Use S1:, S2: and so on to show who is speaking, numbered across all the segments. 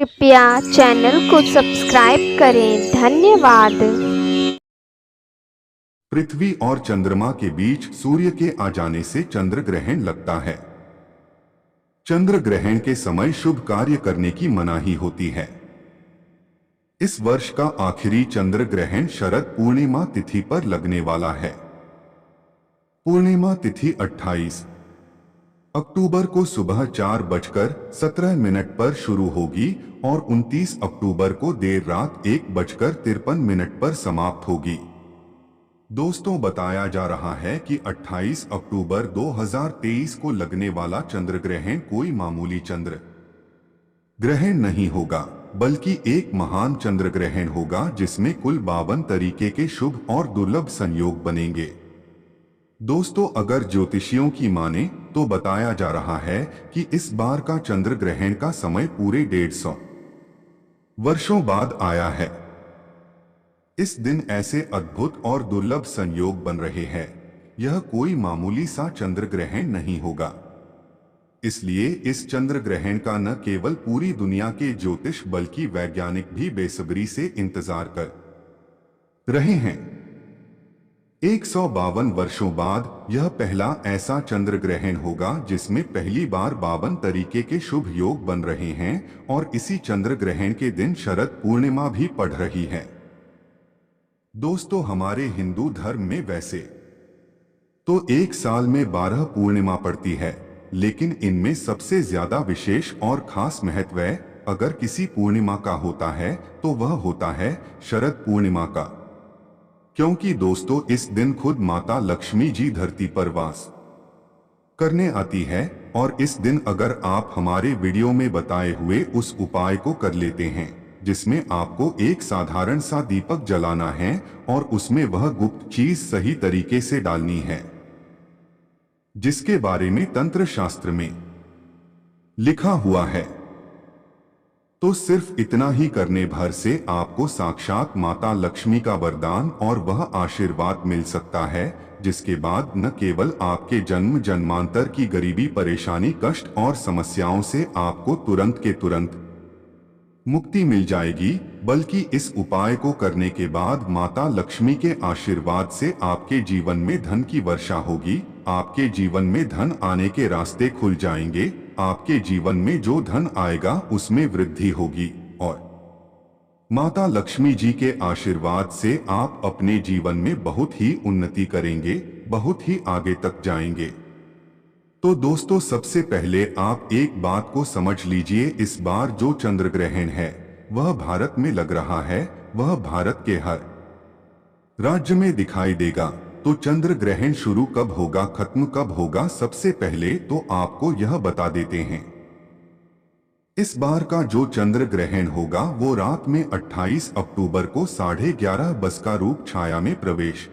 S1: कृपया चैनल को सब्सक्राइब करें। धन्यवाद।
S2: पृथ्वी और चंद्रमा के बीच सूर्य के आ जाने से चंद्र ग्रहण लगता है। चंद्र ग्रहण के समय शुभ कार्य करने की मनाही होती है। इस वर्ष का आखिरी चंद्र ग्रहण शरद पूर्णिमा तिथि पर लगने वाला है। पूर्णिमा तिथि 28 अक्टूबर को सुबह 4:17 पर शुरू होगी और 29 अक्टूबर को देर रात 1:53 पर समाप्त होगी। दोस्तों, बताया जा रहा है कि 28 अक्टूबर 2023 को लगने वाला चंद्र ग्रहण कोई मामूली चंद्र ग्रहण नहीं होगा, बल्कि एक महान चंद्र ग्रहण होगा जिसमें कुल 52 तरीके के शुभ और दुर्लभ संयोग बनेंगे। दोस्तों, अगर ज्योतिषियों की माने तो बताया जा रहा है कि इस बार का चंद्र ग्रहण का समय पूरे 150 वर्षों बाद आया है। इस दिन ऐसे अद्भुत और दुर्लभ संयोग बन रहे हैं। यह कोई मामूली सा चंद्र ग्रहण नहीं होगा। इसलिए इस चंद्र ग्रहण का न केवल पूरी दुनिया के ज्योतिष बल्कि वैज्ञानिक भी बेसब्री से इंतजार कर रहे हैं। 152 वर्षों बाद यह पहला ऐसा चंद्र ग्रहण होगा जिसमें पहली बार 52 तरीके के शुभ योग बन रहे हैं और इसी चंद्र ग्रहण के दिन शरद पूर्णिमा भी पड़ रही है। दोस्तों, हमारे हिंदू धर्म में वैसे तो एक साल में 12 पूर्णिमा पड़ती है, लेकिन इनमें सबसे ज्यादा विशेष और खास महत्व है अगर किसी पूर्णिमा का होता है तो वह होता है शरद पूर्णिमा का। क्योंकि दोस्तों, इस दिन खुद माता लक्ष्मी जी धरती पर वास करने आती है और इस दिन अगर आप हमारे वीडियो में बताए हुए उस उपाय को कर लेते हैं जिसमें आपको एक साधारण सा दीपक जलाना है और उसमें वह गुप्त चीज सही तरीके से डालनी है जिसके बारे में तंत्र शास्त्र में लिखा हुआ है, तो सिर्फ इतना ही करने भर से आपको साक्षात माता लक्ष्मी का वरदान और वह आशीर्वाद मिल सकता है जिसके बाद न केवल आपके जन्म जन्मांतर की गरीबी, परेशानी, कष्ट और समस्याओं से आपको तुरंत के तुरंत मुक्ति मिल जाएगी, बल्कि इस उपाय को करने के बाद माता लक्ष्मी के आशीर्वाद से आपके जीवन में धन की वर्षा होगी। आपके जीवन में धन आने के रास्ते खुल जाएंगे। आपके जीवन में जो धन आएगा उसमें वृद्धि होगी और माता लक्ष्मी जी के आशीर्वाद से आप अपने जीवन में बहुत ही उन्नति करेंगे, बहुत ही आगे तक जाएंगे। तो दोस्तों, सबसे पहले आप एक बात को समझ लीजिए, इस बार जो चंद्र ग्रहण है वह भारत में लग रहा है। वह भारत के हर राज्य में दिखाई देगा। तो चंद्र ग्रहण शुरू कब होगा, खत्म कब होगा, सबसे पहले तो आपको यह बता देते हैं। इस बार का जो चंद्र ग्रहण होगा वो रात में 28 अक्टूबर को 11:30 बज का रूप छाया में प्रवेश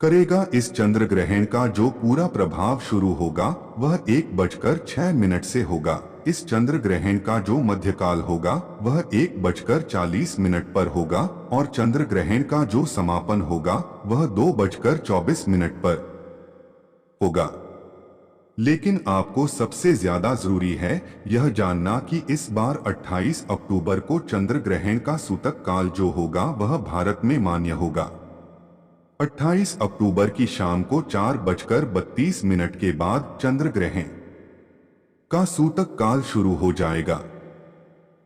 S2: करेगा। इस चंद्र ग्रहण का जो पूरा प्रभाव शुरू होगा वह 1:06 से होगा। इस चंद्र ग्रहण का जो मध्यकाल होगा वह 1:40 पर होगा और चंद्र ग्रहण का जो समापन होगा वह 2:24 पर होगा। लेकिन आपको सबसे ज्यादा जरूरी है यह जानना कि इस बार 28 अक्टूबर को चंद्र ग्रहण का सूतक काल जो होगा वह भारत में मान्य होगा। 28 अक्टूबर की शाम को 4:32 के बाद चंद्र ग्रहण का सूतक काल शुरू हो जाएगा।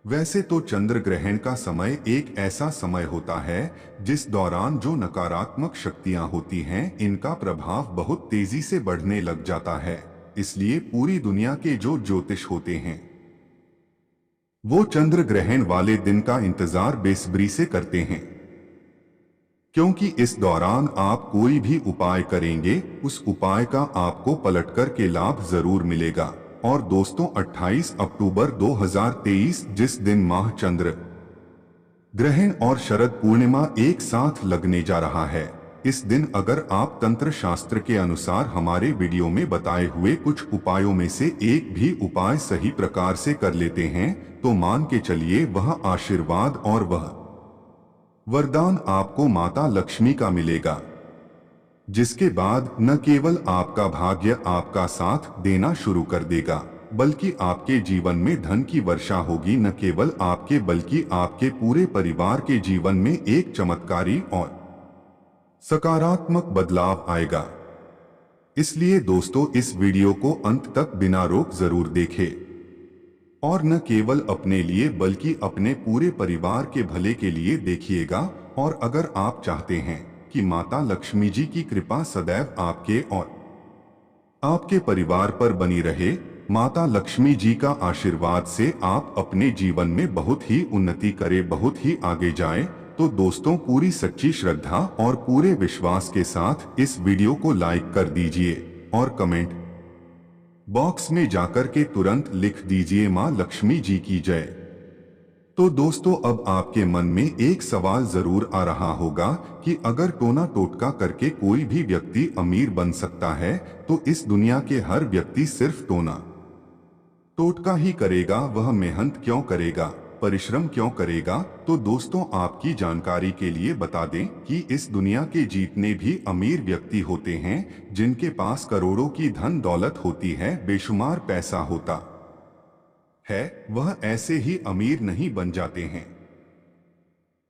S2: वैसे तो चंद्र ग्रहण का समय एक ऐसा समय होता है जिस दौरान जो नकारात्मक शक्तियां होती हैं इनका प्रभाव बहुत तेजी से बढ़ने लग जाता है। इसलिए पूरी दुनिया के जो ज्योतिष होते हैं वो चंद्र ग्रहण वाले दिन का इंतजार बेसब्री से करते हैं, क्योंकि इस दौरान आप कोई भी उपाय करेंगे उस उपाय का आपको पलटकर के लाभ जरूर मिलेगा। और दोस्तों, 28 अक्टूबर 2023 जिस दिन माह चंद्र ग्रहण और शरद पूर्णिमा एक साथ लगने जा रहा है, इस दिन अगर आप तंत्र शास्त्र के अनुसार हमारे वीडियो में बताए हुए कुछ उपायों में से एक भी उपाय सही प्रकार से कर लेते हैं तो मान के चलिए वह आशीर्वाद और वह वरदान आपको माता लक्ष्मी का मिलेगा, जिसके बाद न केवल आपका भाग्य आपका साथ देना शुरू कर देगा, बल्कि आपके जीवन में धन की वर्षा होगी। न केवल आपके बल्कि आपके पूरे परिवार के जीवन में एक चमत्कारी और सकारात्मक बदलाव आएगा। इसलिए दोस्तों, इस वीडियो को अंत तक बिना रोक जरूर देखें और न केवल अपने लिए बल्कि अपने पूरे परिवार के भले के लिए देखिएगा। और अगर आप चाहते हैं कि माता लक्ष्मी जी की कृपा सदैव आपके और आपके परिवार पर बनी रहे, माता लक्ष्मी जी का आशीर्वाद से आप अपने जीवन में बहुत ही उन्नति करें, बहुत ही आगे जाएं, तो दोस्तों पूरी सच्ची श्रद्धा और पूरे विश्वास के साथ इस वीडियो को लाइक कर दीजिए और कमेंट बॉक्स में जाकर के तुरंत लिख दीजिए मां लक्ष्मी जी की जय। तो दोस्तों, अब आपके मन में एक सवाल जरूर आ रहा होगा कि अगर टोना टोटका करके कोई भी व्यक्ति अमीर बन सकता है, तो इस दुनिया के हर व्यक्ति सिर्फ टोना टोटका ही करेगा, वह मेहनत क्यों करेगा, परिश्रम क्यों करेगा? तो दोस्तों, आपकी जानकारी के लिए बता दें कि इस दुनिया के जितने भी अमीर व्यक्ति होते हैं, जिनके पास करोड़ों की धन दौलत होती है, बेशुमार पैसा होता है, वह ऐसे ही अमीर नहीं बन जाते हैं।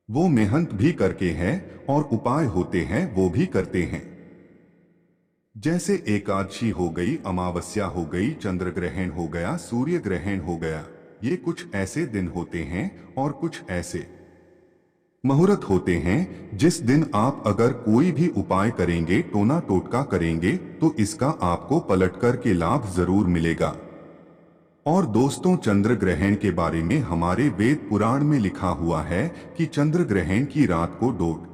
S2: वो मेहनत भी करके हैं और उपाय होते हैं वो भी करते हैं। जैसे एकादशी हो गई, अमावस्या हो गई, चंद्र ग्रहण हो गया, सूर्य ग्रहण हो गया। ये कुछ ऐसे दिन होते हैं और कुछ ऐसे मुहूर्त होते हैं जिस दिन आप अगर कोई भी उपाय करेंगे, टोना टोटका करेंगे, तो इसका आपको पलटकर के लाभ जरूर मिलेगा। और दोस्तों, चंद्र ग्रहण के बारे में हमारे वेद पुराण में लिखा हुआ है कि चंद्र ग्रहण की रात को डोट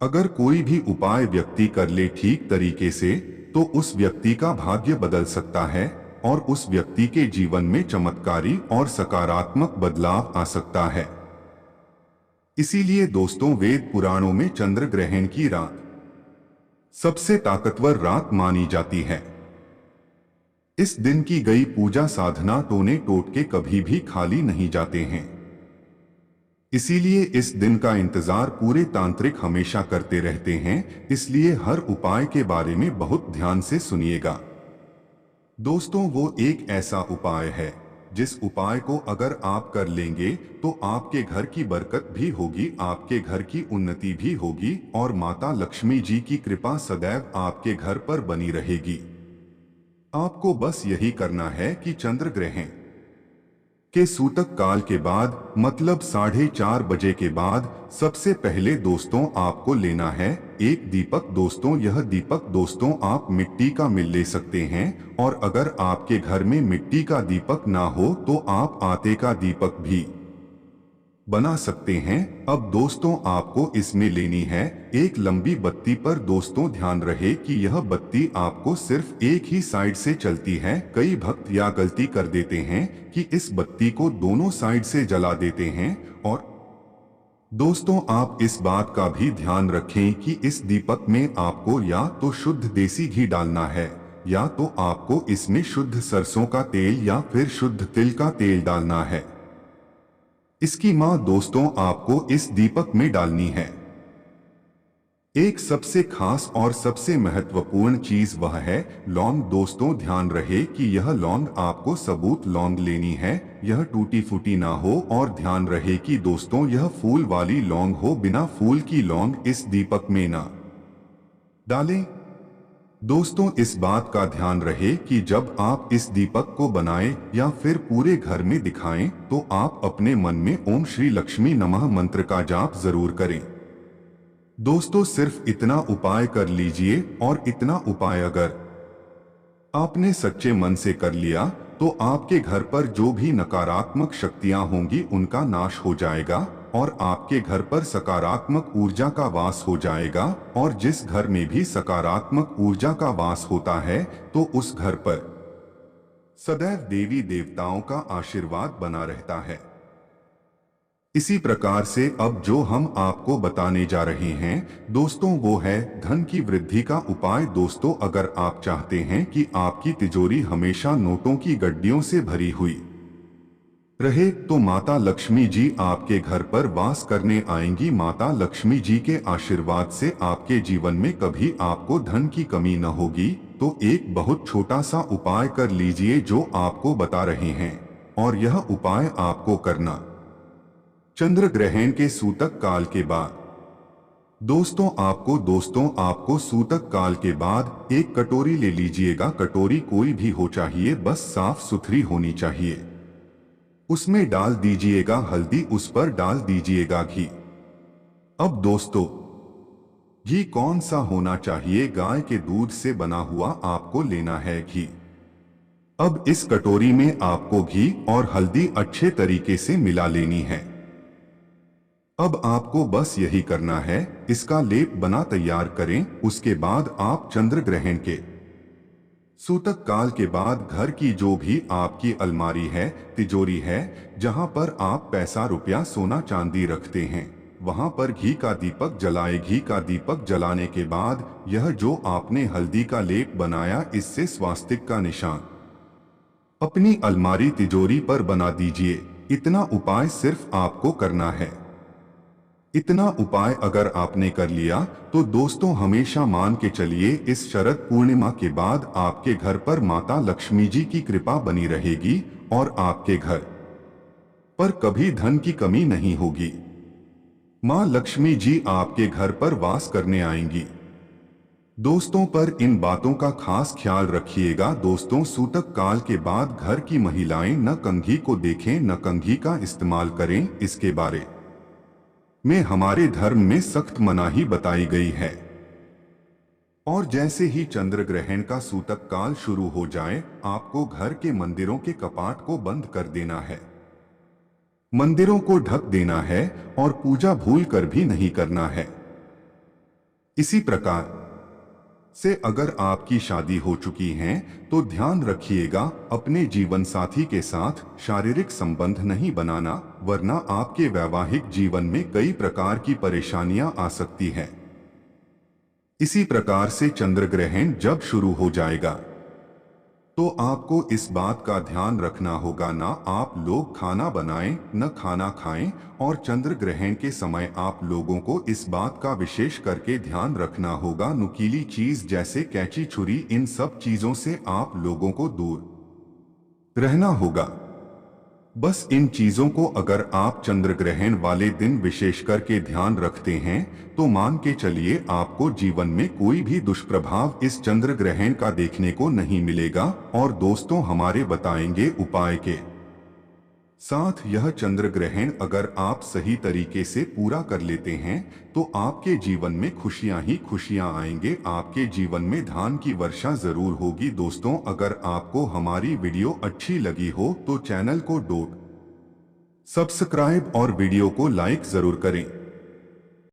S2: अगर कोई भी उपाय व्यक्ति कर ले ठीक तरीके से, तो उस व्यक्ति का भाग्य बदल सकता है और उस व्यक्ति के जीवन में चमत्कारी और सकारात्मक बदलाव आ सकता है। इसीलिए दोस्तों, वेद पुराणों में चंद्र ग्रहण की रात सबसे ताकतवर रात मानी जाती है। इस दिन की गई पूजा साधना टोने टोटके कभी भी खाली नहीं जाते हैं। इसीलिए इस दिन का इंतजार पूरे तांत्रिक हमेशा करते रहते हैं। इसलिए हर उपाय के बारे में बहुत ध्यान से सुनिएगा। दोस्तों, वो एक ऐसा उपाय है जिस उपाय को अगर आप कर लेंगे तो आपके घर की बरकत भी होगी, आपके घर की उन्नति भी होगी और माता लक्ष्मी जी की कृपा सदैव आपके घर पर बनी रहेगी। आपको बस यही करना है कि चंद्र ग्रहण के सूतक काल के बाद, मतलब 4:30 बजे के बाद, सबसे पहले दोस्तों आपको लेना है एक दीपक। दोस्तों, यह दीपक दोस्तों आप मिट्टी का मिल ले सकते हैं, और अगर आपके घर में मिट्टी का दीपक ना हो तो आप आटे का दीपक भी बना सकते हैं। अब दोस्तों, आपको इसमें लेनी है एक लंबी बत्ती। पर दोस्तों ध्यान रहे कि यह बत्ती आपको सिर्फ एक ही साइड से चलती है। कई भक्त या गलती कर देते हैं कि इस बत्ती को दोनों साइड से जला देते हैं। और दोस्तों, आप इस बात का भी ध्यान रखें कि इस दीपक में आपको या तो शुद्ध देसी घी डालना है, या तो आपको इसमें शुद्ध सरसों का तेल या फिर शुद्ध तिल का तेल डालना है। इसकी मां दोस्तों आपको इस दीपक में डालनी है। एक सबसे खास और सबसे महत्वपूर्ण चीज वह है लौंग। दोस्तों, ध्यान रहे कि यह लौंग आपको सबूत लौंग लेनी है, यह टूटी फूटी ना हो। और ध्यान रहे कि दोस्तों यह फूल वाली लौंग हो, बिना फूल की लौंग इस दीपक में ना डालें। दोस्तों, इस बात का ध्यान रहे कि जब आप इस दीपक को बनाएं या फिर पूरे घर में दिखाएं, तो आप अपने मन में ओम श्री लक्ष्मी नमः मंत्र का जाप जरूर करें। दोस्तों, सिर्फ इतना उपाय कर लीजिए, और इतना उपाय अगर आपने सच्चे मन से कर लिया तो आपके घर पर जो भी नकारात्मक शक्तियां होंगी उनका नाश हो जाएगा और आपके घर पर सकारात्मक ऊर्जा का वास हो जाएगा। और जिस घर में भी सकारात्मक ऊर्जा का वास होता है तो उस घर पर सदैव देवी देवताओं का आशीर्वाद बना रहता है। इसी प्रकार से अब जो हम आपको बताने जा रहे हैं दोस्तों, वो है धन की वृद्धि का उपाय। दोस्तों, अगर आप चाहते हैं कि आपकी तिजोरी हमेशा नोटों की गड्डियों से भरी हुई रहे, तो माता लक्ष्मी जी आपके घर पर वास करने आएंगी। माता लक्ष्मी जी के आशीर्वाद से आपके जीवन में कभी आपको धन की कमी न होगी। तो एक बहुत छोटा सा उपाय कर लीजिए जो आपको बता रहे हैं, और यह उपाय आपको करना चंद्र ग्रहण के सूतक काल के बाद। दोस्तों आपको सूतक काल के बाद एक कटोरी ले लीजिएगा। कटोरी कोई भी हो चाहिए, बस साफ सुथरी होनी चाहिए। उसमें डाल दीजिएगा हल्दी, उस पर डाल दीजिएगा घी। अब दोस्तों घी कौन सा होना चाहिए? गाय के दूध से बना हुआ आपको लेना है घी। अब इस कटोरी में आपको घी और हल्दी अच्छे तरीके से मिला लेनी है। अब आपको बस यही करना है, इसका लेप बना तैयार करें। उसके बाद आप चंद्र ग्रहण के सूतक काल के बाद घर की जो भी आपकी अलमारी है, तिजोरी है, जहां पर आप पैसा, रुपया, सोना, चांदी रखते हैं, वहां पर घी का दीपक जलाए। घी का दीपक जलाने के बाद यह जो आपने हल्दी का लेप बनाया, इससे स्वास्तिक का निशान अपनी अलमारी, तिजोरी पर बना दीजिए। इतना उपाय सिर्फ आपको करना है। इतना उपाय अगर आपने कर लिया तो दोस्तों हमेशा मान के चलिए, इस शरद पूर्णिमा के बाद आपके घर पर माता लक्ष्मी जी की कृपा बनी रहेगी और आपके घर पर कभी धन की कमी नहीं होगी। मां लक्ष्मी जी आपके घर पर वास करने आएंगी। दोस्तों पर इन बातों का खास ख्याल रखिएगा। दोस्तों सूतक काल के बाद घर की महिलाएं न कंघी को देखें, न कंघी का इस्तेमाल करें। इसके बारे में हमारे धर्म में सख्त मनाही बताई गई है। और जैसे ही चंद्र ग्रहण का सूतक काल शुरू हो जाए, आपको घर के मंदिरों के कपाट को बंद कर देना है, मंदिरों को ढक देना है और पूजा भूल कर भी नहीं करना है। इसी प्रकार से अगर आपकी शादी हो चुकी है तो ध्यान रखिएगा, अपने जीवन साथी के साथ शारीरिक संबंध नहीं बनाना, वरना आपके वैवाहिक जीवन में कई प्रकार की परेशानियां आ सकती हैं। इसी प्रकार से चंद्र ग्रहण जब शुरू हो जाएगा तो आपको इस बात का ध्यान रखना होगा, ना आप लोग खाना बनाएं, न खाना खाएं। और चंद्र ग्रहण के समय आप लोगों को इस बात का विशेष करके ध्यान रखना होगा, नुकीली चीज जैसे कैंची, छुरी, इन सब चीजों से आप लोगों को दूर रहना होगा। बस इन चीजों को अगर आप चंद्र ग्रहण वाले दिन विशेष करके ध्यान रखते हैं तो मान के चलिए आपको जीवन में कोई भी दुष्प्रभाव इस चंद्र ग्रहण का देखने को नहीं मिलेगा। और दोस्तों हमारे बताएंगे उपाय के साथ यह चंद्र ग्रहण अगर आप सही तरीके से पूरा कर लेते हैं तो आपके जीवन में खुशियां ही खुशियां आएंगे। आपके जीवन में धन की वर्षा जरूर होगी। दोस्तों अगर आपको हमारी वीडियो अच्छी लगी हो तो चैनल को सब्सक्राइब और वीडियो को लाइक जरूर करें।